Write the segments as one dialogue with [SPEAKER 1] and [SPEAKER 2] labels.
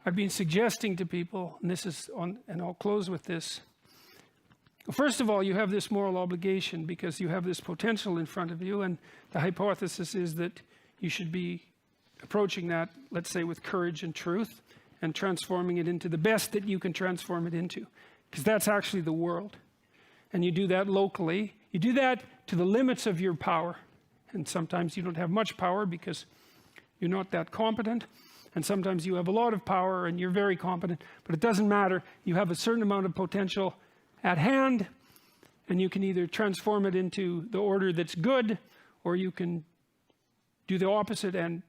[SPEAKER 1] I've been suggesting to people, and I'll close with this. First of all, you have this moral obligation because you have this potential in front of you, and the hypothesis is that you should be approaching that, let's say, with courage and truth, and transforming it into the best that you can transform it into, because that's actually the world. And you do that locally. You do that to the limits of your power. And sometimes you don't have much power because you're not that competent. And sometimes you have a lot of power and you're very competent, but it doesn't matter. You have a certain amount of potential at hand, and you can either transform it into the order that's good, or you can do the opposite and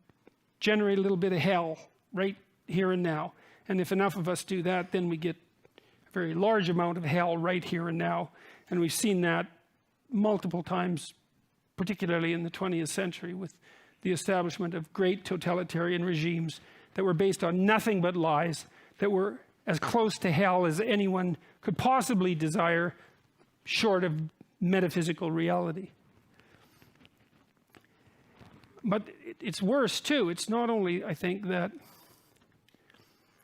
[SPEAKER 1] generate a little bit of hell right here and now. And if enough of us do that, then we get a very large amount of hell right here and now. And we've seen that multiple times, particularly in the 20th century, with the establishment of great totalitarian regimes that were based on nothing but lies, that were as close to hell as anyone could possibly desire, short of metaphysical reality. But it's worse too. It's not only, I think, that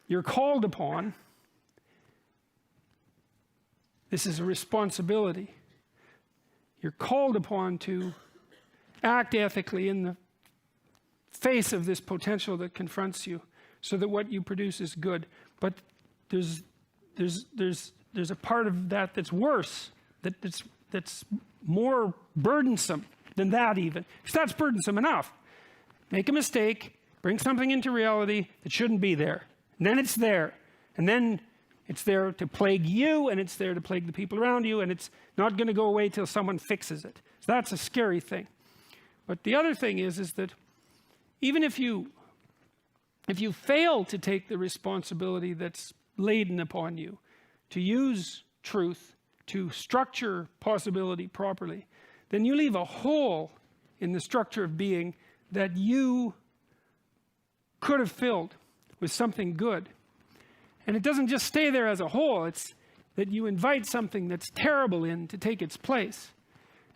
[SPEAKER 1] you're called upon. This is a responsibility. You're called upon to act ethically in the face of this potential that confronts you, so that what you produce is good. But there's a part of that that's worse, that's more burdensome than that even. Because that's burdensome enough. Make a mistake, bring something into reality that shouldn't be there. And then it's there. And then it's there to plague you, and it's there to plague the people around you, and it's not going to go away till someone fixes it. So that's a scary thing. But the other thing is that even if you fail to take the responsibility that's laden upon you, to use truth, to structure possibility properly, then you leave a hole in the structure of being that you could have filled with something good. And it doesn't just stay there as a hole, it's that you invite something that's terrible in to take its place.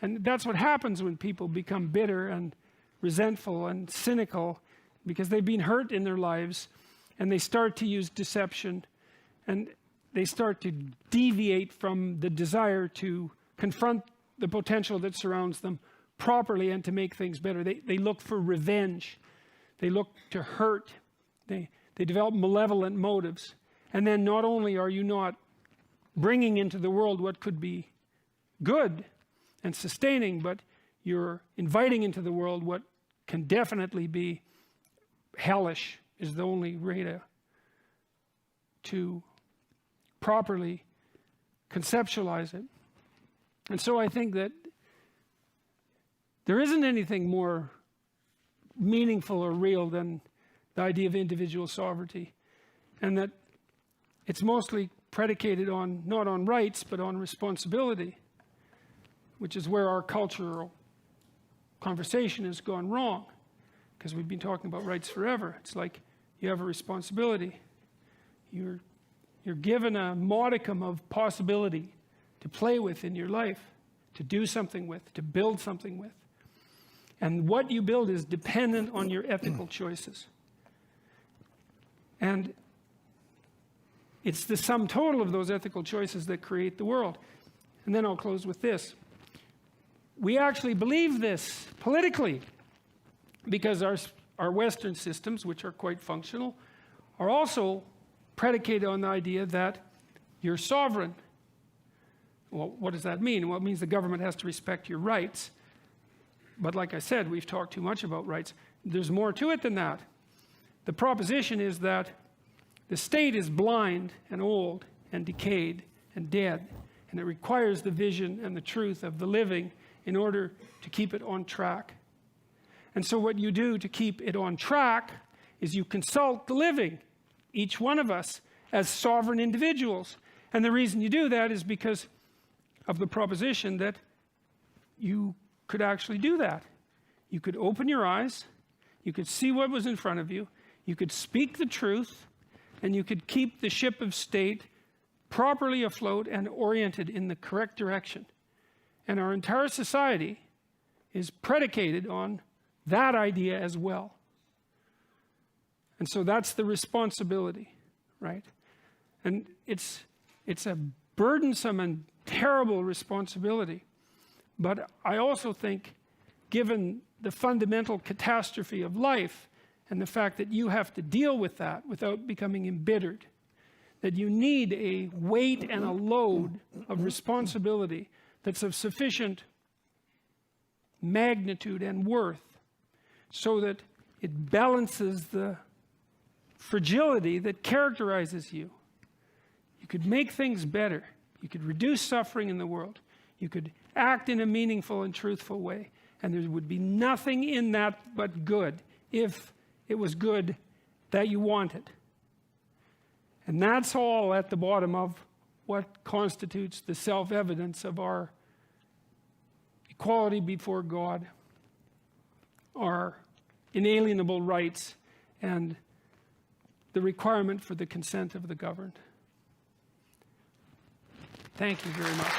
[SPEAKER 1] And that's what happens when people become bitter and resentful and cynical, because they've been hurt in their lives, and they start to use deception, and they start to deviate from the desire to confront the potential that surrounds them properly and to make things better. They look for revenge. They look to hurt. They develop malevolent motives. And then not only are you not bringing into the world what could be good and sustaining, but you're inviting into the world what can definitely be hellish, is the only way to properly conceptualize it. And so I think that there isn't anything more meaningful or real than the idea of individual sovereignty, and that it's mostly predicated on, not on rights, but on responsibility, which is where our cultural conversation has gone wrong, because we've been talking about rights forever. It's like you have a responsibility. You're given a modicum of possibility to play with in your life, to do something with, to build something with. And what you build is dependent on your ethical choices. And it's the sum total of those ethical choices that create the world. And then I'll close with this. We actually believe this politically, because our Western systems, which are quite functional, are also predicated on the idea that you're sovereign. Well, what does that mean? Well, it means the government has to respect your rights. But like I said, we've talked too much about rights. There's more to it than that. The proposition is that the state is blind and old and decayed and dead, and it requires the vision and the truth of the living in order to keep it on track. And so what you do to keep it on track is you consult the living, each one of us, as sovereign individuals. And the reason you do that is because of the proposition that you could actually do that. You could open your eyes, you could see what was in front of you, you could speak the truth, and you could keep the ship of state properly afloat and oriented in the correct direction. And our entire society is predicated on that idea as well. And so that's the responsibility. right? And it's a burdensome and terrible responsibility. But I also think, given the fundamental catastrophe of life and the fact that you have to deal with that without becoming embittered, that you need a weight and a load of responsibility that's of sufficient magnitude and worth so that it balances the fragility that characterizes you. You could make things better. You could reduce suffering in the world. You could act in a meaningful and truthful way. And there would be nothing in that but good if it was good that you wanted. And that's all at the bottom of what constitutes the self-evidence of our equality before God, our inalienable rights, and the requirement for the consent of the governed. Thank you very much.